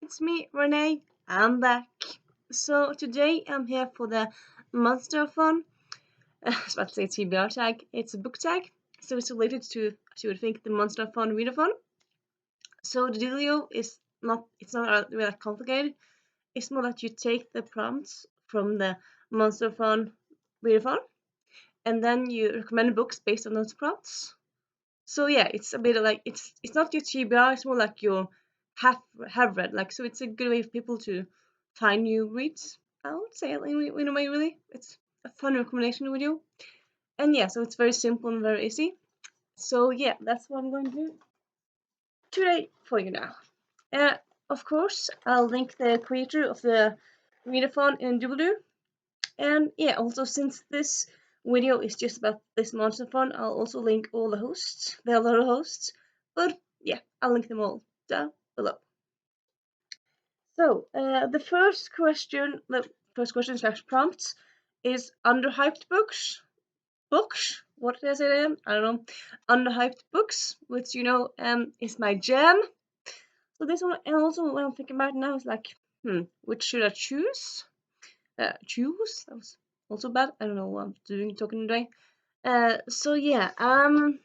It's me, Renee. I'm back. So today I'm here for the Monsterathon. I was about to say TBR tag. It's a book tag, so it's related to, as you would think, the Monsterathon readathon. So the dealio is not. It's not really that complicated. It's more that you take the prompts from the Monsterathon readathon, and then you recommend books based on those prompts. So yeah, it's a bit like it's not your TBR. It's more like your have read. Like, so it's a good way for people to find new reads. I would say in a way, really, it's a fun recommendation video. And yeah, so it's very simple and very easy. So yeah, that's what I'm going to do today for you now. Uh, of course, I'll link the creator of the readathon in doobly-doo. And yeah, also since this video is just about this Monsterathon, I'll also link all the hosts, the other hosts. But yeah, I'll link them all down below. So the first question slash prompts is underhyped books. Books? What did I say again? I don't know. Underhyped books, which is my jam. So this one, and also what I'm thinking about now is like, which should I choose? Choose? That was also bad. I don't know what I'm talking today. So yeah, I'm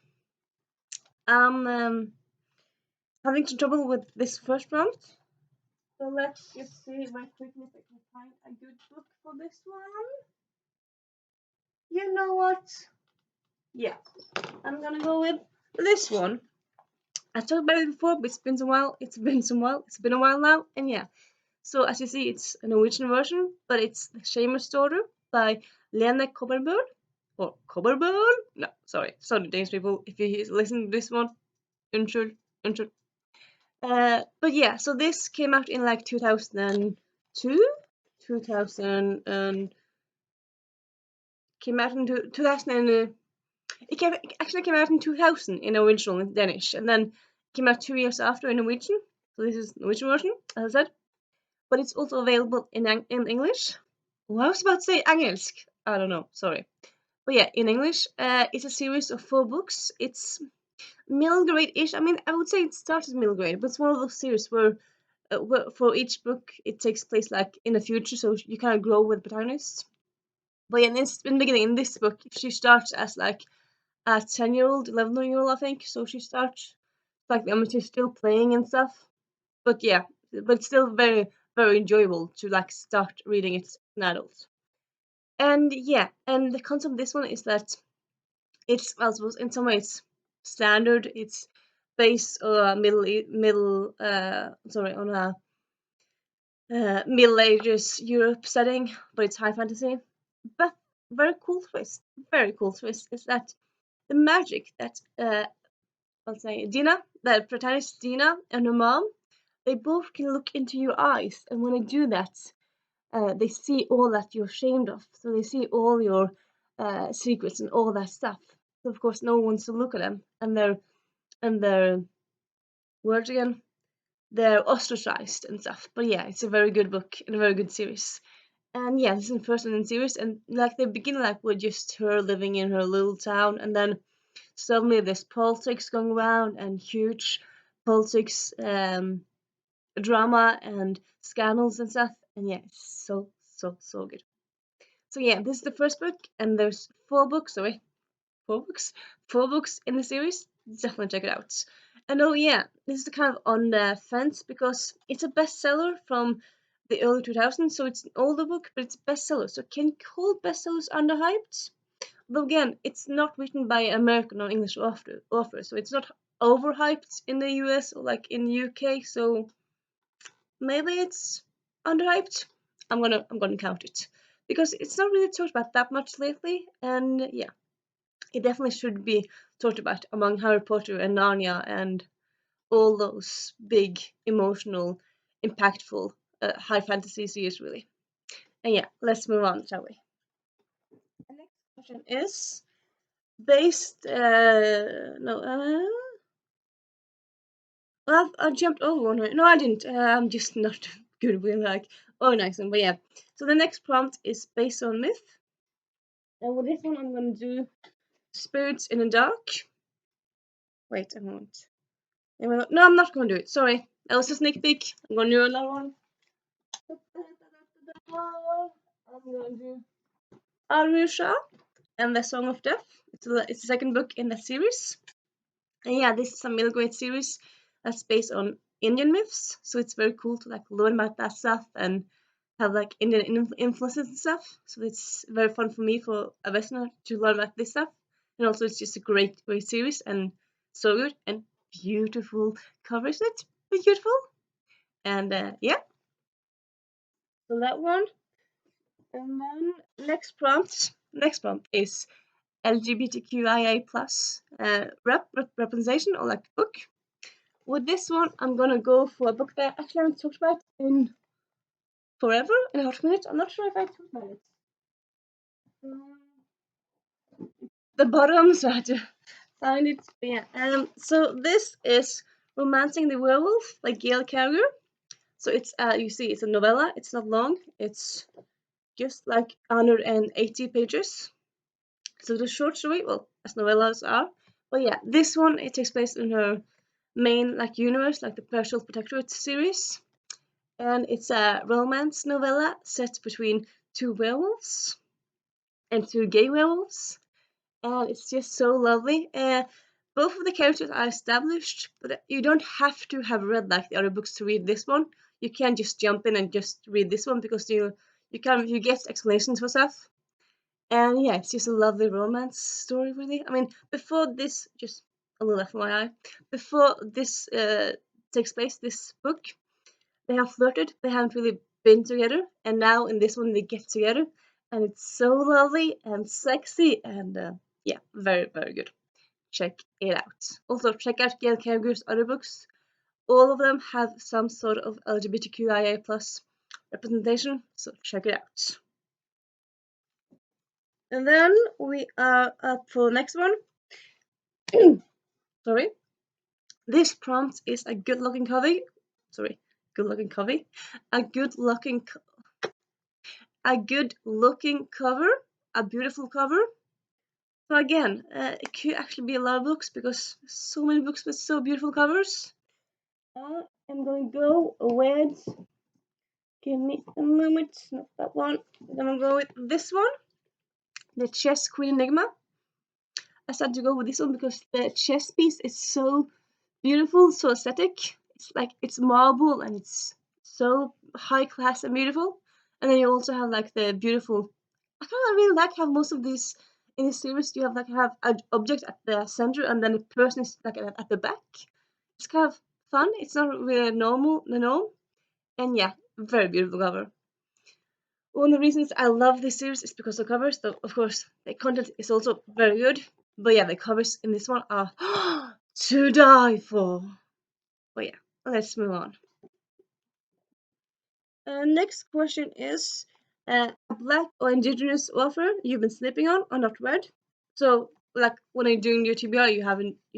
having some trouble with this first prompt. So let's just see very quickly if I can find a good book for this one. You know what? Yeah, I'm gonna go with this one. I talked about it before, but it's been a while. It's been a while now, and yeah. So as you see, it's a Norwegian version, but it's The Shameless Daughter by Lene Kobberbøl. Or Kobberbøl? No, sorry, Danish people. If you listen to this one, unnskyld. But yeah, so this came out in like 2002, 2000 and came out in 2000 and actually came out in 2000 in original in Danish, and then came out 2 years after in Norwegian. So this is Norwegian version, as I said, but it's also available in English. Well, I was about to say engelsk. I don't know, sorry. But yeah, in English, it's a series of 4 books. It's middle grade-ish. I mean, I would say it starts as middle grade, but it's one of those series where for each book it takes place like in the future, so you kind of grow with the protagonist. But yeah, in the beginning, in this book, she starts as like a 10-year-old, 11-year-old, I think. So she starts like, I mean, she's still playing and stuff. But yeah, but it's still very, very enjoyable to like start reading it as an adult. And yeah, and the concept of this one is that it's, well, I suppose in some ways standard. It's based on a on a Middle Ages Europe setting, but it's high fantasy. But very cool twist is that the magic that I'll say Dina, the protagonist Dina and her mom, they both can look into your eyes, and when they do that, they see all that you're ashamed of. So they see all your secrets and all that stuff. So of course, no one wants to look at them, and their words again, they're ostracized and stuff. But yeah, it's a very good book and a very good series. And yeah, this is the first one in the series, and like they begin like with just her living in her little town, and then suddenly there's politics going around and huge politics drama and scandals and stuff. And yeah, it's so good. So yeah, this is the first book, and there's 4 books. Sorry, 4 books, 4 books in the series. Definitely check it out. And oh yeah, this is kind of on the fence because it's a bestseller from the early 2000s, so it's an older book, but it's a bestseller. So can you call bestsellers underhyped? Though again, it's not written by American or English author, so it's not overhyped in the US or like in the UK. So maybe it's underhyped. I'm gonna count it because it's not really talked about that much lately, and yeah, it definitely should be talked about among Harry Potter and Narnia and all those big, emotional, impactful high fantasy series, really. And yeah, let's move on, shall we? The next question is based. No, well, I jumped over one. No, I didn't. I'm just not good with like organizing. But yeah, so the next prompt is based on myth. And with this one, I'm gonna do spirits in the dark. Wait a moment. No, I'm not gonna do it. Sorry. that was a sneak peek. I'm gonna do another one. I'm gonna do Arusha and the Song of Death. It's the second book in that series. And yeah, this is a middle grade series that's based on Indian myths, so it's very cool to like learn about that stuff and have like Indian influences and stuff. So it's very fun for me, for a Westerner, to learn about this stuff. And also, it's just a great series, and so good and beautiful covers. It's beautiful. And yeah, so that one. And then next prompt is LGBTQIA plus representation, or like book. With this one, I'm gonna go for a book that I actually haven't talked about in forever, in a hot minute. I'm not sure if I talked about it. The bottom, so I had to find it. But yeah, so this is Romancing the Werewolf by Gail Carriger. So it's you see, it's a novella. It's not long. It's just like 180 pages. So the short story, well, as novellas are. But yeah, this one, it takes place in her main like universe, like the Partial Protectorate series. And it's a romance novella set between two werewolves and two gay werewolves. And it's just so lovely. Both of the characters are established, but you don't have to have read like the other books to read this one. You can just jump in and just read this one, because you get explanations for stuff. And yeah, it's just a lovely romance story, really. I mean, before this, just a little FYI, before this takes place, this book, they have flirted. They haven't really been together, and now in this one they get together, and it's so lovely and sexy, and yeah, very very good. Check it out. Also, check out Gail Carriger's other books. All of them have some sort of LGBTQIA plus representation, so check it out. And then we are up for the next one. Sorry. This prompt is a good looking cover. Sorry, good looking cover. A good looking cover, a beautiful cover. So again, it could actually be a lot of books, because so many books with so beautiful covers. I'm gonna go with. Give me a moment. Not that one. I'm gonna go with this one, the Chess Queen Enigma. I started to go with this one because the chess piece is so beautiful, so aesthetic. It's like it's marble and it's so high class and beautiful. And then you also have like the beautiful. I kind of really like how most of these in this series you have an object at the center, and then the person is like at the back. It's kind of fun. It's not really normal, no. And yeah, very beautiful cover. One of the reasons I love this series is because of the covers. Though of course the content is also very good. But yeah, the covers in this one are to die for. But yeah, let's move on. Next question is a black or indigenous author you've been sleeping on or not read. So like when you're doing your TBR, you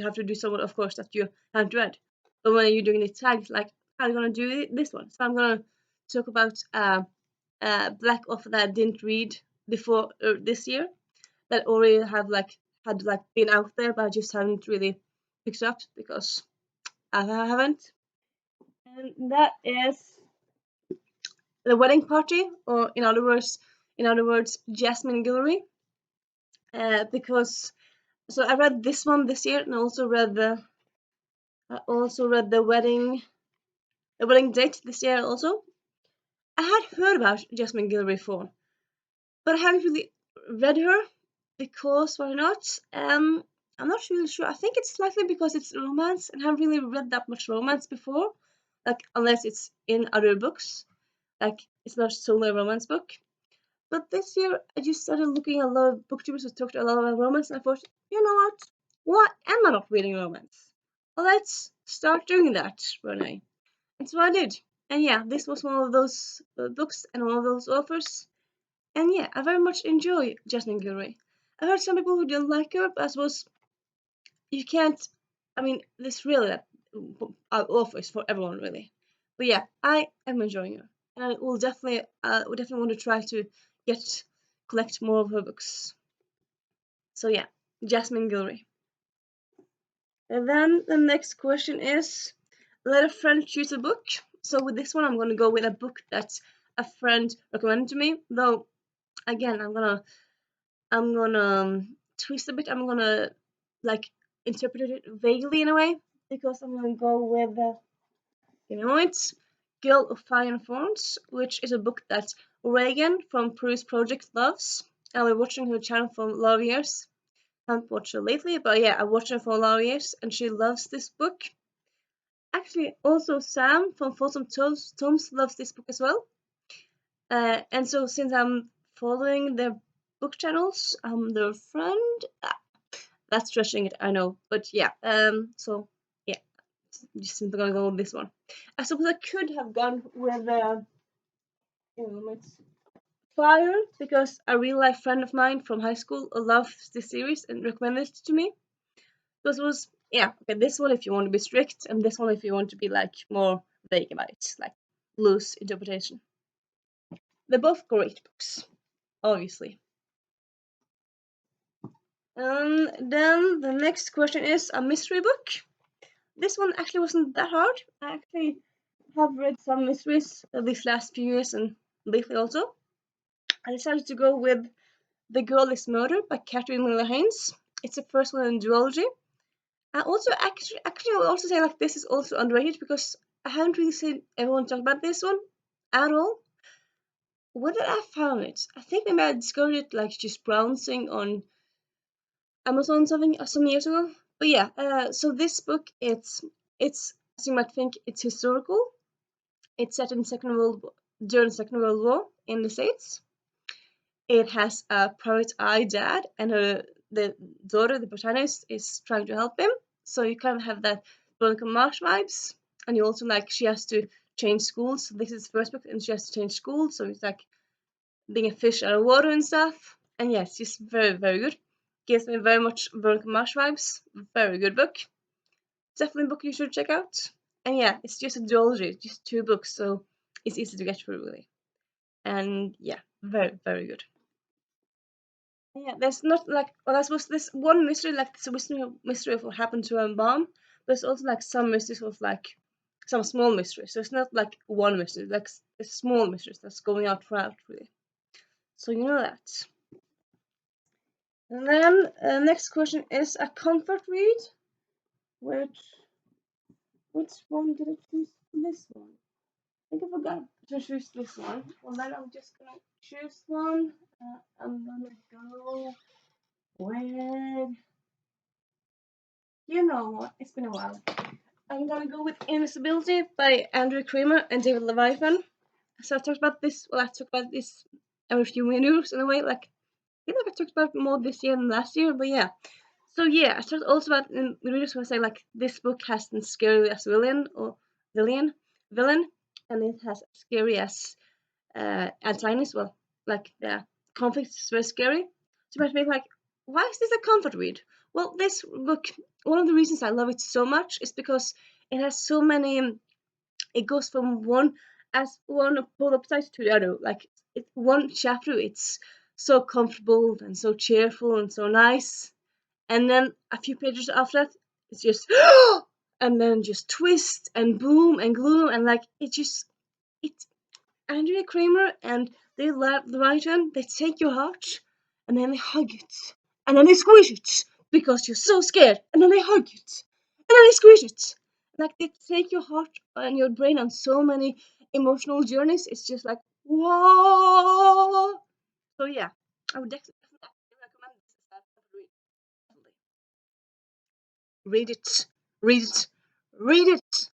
have to do someone, of course, that you haven't read. But when you're doing the tags, like how are you gonna do this one? So I'm gonna talk about black author that I didn't read before this year, that already have had been out there, but I just haven't really picked up because I haven't. And that is The Wedding Party, or in other words, Jasmine Guillory. Because so I read this one this year, and I also read the wedding date this year also. I had heard about Jasmine Guillory before, but I haven't really read her, because why not? I'm not really sure. I think it's slightly because it's romance, and I haven't really read that much romance before, like unless it's in other books. Like it's not solely a romance book. But this year I just started looking at a lot of booktubers who talked a lot about romance, and I thought, you know what? Why am I not reading romance? Well, let's start doing that, Renee. And so I did. And yeah, this was one of those books and one of those authors. And yeah, I very much enjoy Jasmine Guillory. I've heard some people who didn't like her, but I suppose you can't. I mean, this really authors for everyone, really. But yeah, I am enjoying her, and I will definitely want to try to collect more of her books. So yeah, Jasmine Guillory. And then the next question is let a friend choose a book. So with this one, I'm gonna go with a book that a friend recommended to me. Though again, I'm gonna twist a bit. I'm gonna like interpret it vaguely in a way because I'm gonna go with it's Girl of Fire and Thorns, which is a book that Reagan from Prue's Project loves. I've been watching her channel for a lot of years. Haven't watched her lately, but yeah, I watched her for a lot of years, and she loves this book. Actually, also Sam from Folsom Tomes loves this book as well. And so since I'm following their book channels, I'm their friend. That's stretching it, I know, but yeah. So yeah, just simply gonna go with this one. I suppose I could have gone with it's Fire because a real life friend of mine from high school loves this series and recommended it to me. This was yeah, okay, this one if you want to be strict, and this one if you want to be like more vague about it, like loose interpretation. They're both great books, obviously. Then the next question is a mystery book. This one actually wasn't that hard. I actually have read some mysteries these last few years and lately also. I decided to go with The Girl is Murdered by Catherine Miller Haynes. It's the first one in duology. I also actually I would also say like this is also underrated because I haven't really seen everyone talk about this one at all. Where did I found it? I think maybe I discovered it like just browsing on Amazon something some years ago. But yeah, so this book it's as you might think it's historical. It's set in during Second World War in the States. It has a private eye dad and the daughter, the protagonist, is trying to help him. So you kind of have that Veronica Mars vibes, and you also like she has to change schools. So this is the first book, and she has to change school. So it's like being a fish out of water and stuff. And yes, it's very good. Gives me very much Veronica Mars vibes. Very good book. Definitely a book you should check out. And yeah, it's just a duology, just two books, so it's easy to get through really. And yeah, very good. Yeah, there's not like well, I suppose there's one mystery like it's a mystery of what happened to a bomb. There's also like some mysteries of like some small mysteries. So it's not like one mystery, like it's small mysteries that's going out throughout really. So you know that. And then next question is a comfort read. Which which one did I choose for this one? I think I forgot to choose this one. Well then I'm just gonna choose one. I'm gonna go with you know what? It's been a while. I'm gonna go with Invisibility by Andrew Kramer and David Leviathan. So I talked about this. Well, I talked about this every few years in a way. Like I feel like I talked about it more this year than last year. But yeah. So yeah, I talked also about in the readers who say like this book has the scary as villain, and it has scary as antagonist. Well, like the conflict is very scary. So you might think like, why is this a comfort read? Well, this book, one of the reasons I love it so much is because it has so many. It goes from one polar opposite to the other. Like one chapter, it's so comfortable and so cheerful and so nice, and then a few pages after that, it's just and then just twist and boom and gloom and like it's Andrea Kramer and the writer, they take your heart and then they hug it. And then they squish it because you're so scared. And then they hug it. And then they squish it. Like they take your heart and your brain on so many emotional journeys. It's just like, whoa. So yeah, I would definitely recommend this as a read. Read it. Read it. Read it.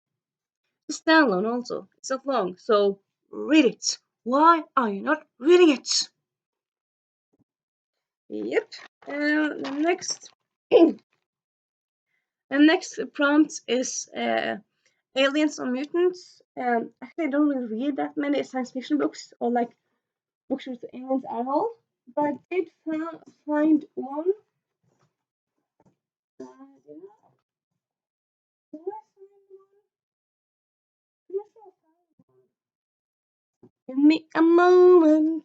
It's standalone also. It's not long. So read it. Why are you not reading it? Yep. The next the next prompt is aliens or mutants. Actually, I don't really read that many science fiction books or like books with aliens at all. But I did find one. Did I did I find one? Did I find one? Give me a moment.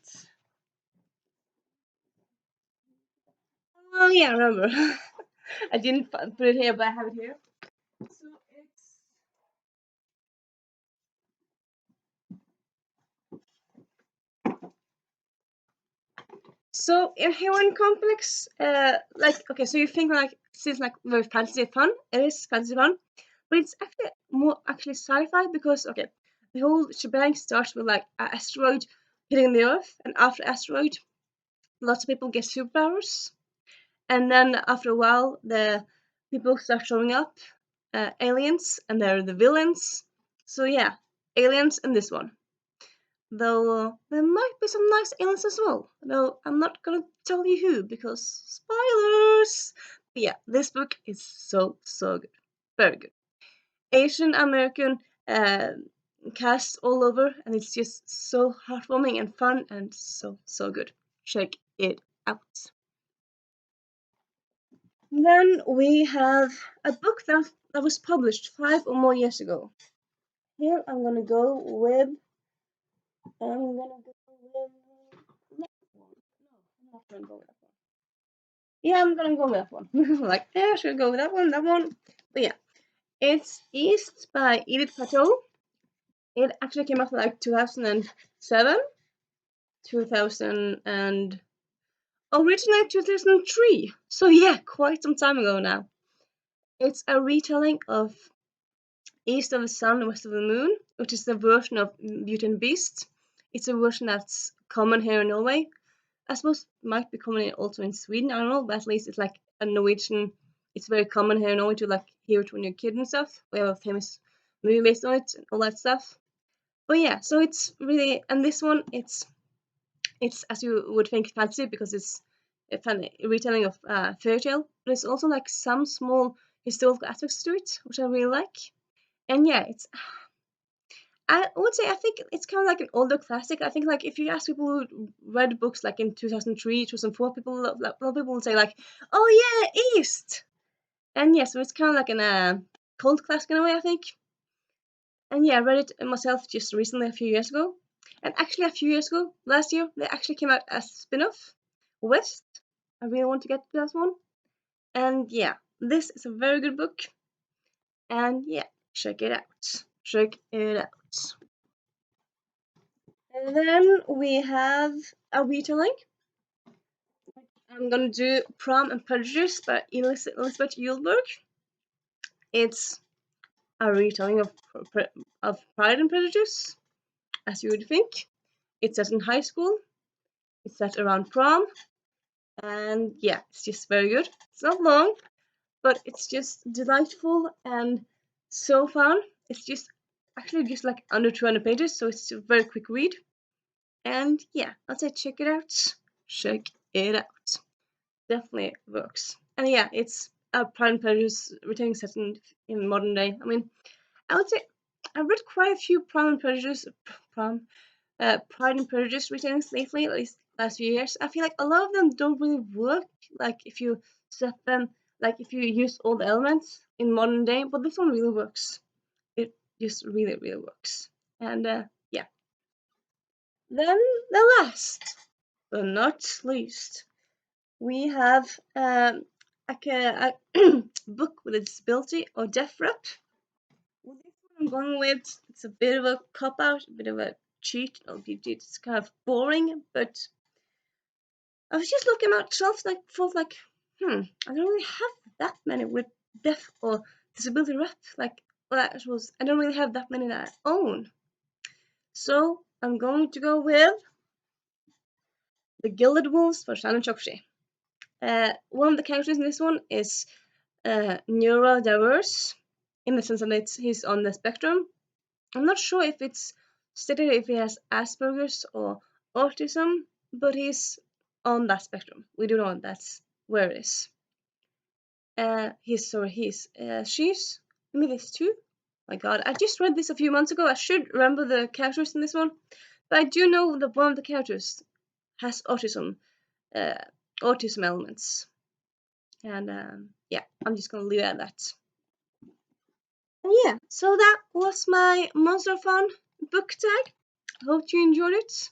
Oh yeah, I remember. I didn't put it here, but I have it here. So it's So in Heroine Complex, okay, so you think like seems like very fantasy fun. It is fantasy fun, but it's actually more actually sci-fi because okay, the whole shebang starts with like an asteroid hitting the Earth, and after asteroid, lots of people get superpowers, and then after a while, the people start showing up, aliens, and they're the villains. So yeah, aliens in this one. Though there might be some nice aliens as well. Though I'm not gonna tell you who because spoilers. But yeah, this book is so good, very good. Asian American uh, cast all over, and it's just so heartwarming and fun and so good. Check it out. Then we have a book that was published 5 or more years ago. Here I'm gonna go with. I'm gonna go with that one. No, I'm not gonna go with that one. Yeah, I'm gonna go with that one. Like, yeah, I should go with that one, that one. But yeah, it's East by Edith Patel. It actually came out like 2007, 2000, and originally 2003. So yeah, quite some time ago now. It's a retelling of East of the Sun, West of the Moon, which is the version of Beauty and the Beast. It's a version that's common here in Norway. I suppose it might be common also in Sweden, I don't know, but at least it's like a Norwegian, it's very common here in Norway to like hear it when you're a kid and stuff. We have a famous movie based on it and all that stuff. But yeah, so it's really, and this one, it's as you would think fantasy because it's a retelling of fairy tale, but it's also like some small historical aspects to it, which I really like. And yeah, it's I would say I think it's kind of like an older classic. I think like if you ask people who read books like in 2003, 2004, a lot of people will say like, "Oh yeah, East," and yeah, so it's kind of like an cult classic in a way, I think. And yeah, I read it myself just recently, a few years ago. And actually, a few years ago, last year, they actually came out as spin-off, West. I really want to get to that one. And yeah, this is a very good book. And yeah, check it out. Check it out. And then we have a retelling. I'm gonna do Prom and Prejudice by Elizabeth Yulberg. It's a retelling of Pride and Prejudice, as you would think. It's set in high school. It's set around prom, and yeah, it's just very good. It's not long, but it's just delightful and so fun. It's just actually just like under 200 pages, so it's a very quick read. And yeah, I'd say check it out. Check it out. Definitely works. And yeah, it's a Pride and Prejudice retelling set in modern day. I mean, I would say I've read quite a few Pride and Prejudice retellings lately, at least last few years. I feel like a lot of them don't really work. Like if you set them, like if you use all the elements in modern day, but this one really works. It just really works. And yeah. Then the last, but not least, we have a book with a disability or deaf rep. Well, this one I'm going with, it's a bit of a cop out, a bit of a cheat. It's kind of boring, but I was just looking at myself like thought like, I don't really have that many with deaf or disability rep. Like well, I don't really have that many that I own. So I'm going to go with the Gilded Wolves for Shannon Chokshi. One of the characters in this one is neurodiverse in the sense that he's on the spectrum. I'm not sure if it's stated if he has Asperger's or autism, but he's on that spectrum. We do know that's where it is. She's, maybe there's two. My god, I just read this a few months ago. I should remember the characters in this one. But I do know that one of the characters has uh, autism elements. And yeah, I'm just gonna leave it at that. And yeah, so that was my Monsterathon book tag. Hope you enjoyed it.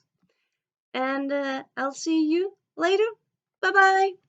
And I'll see you later. Bye bye.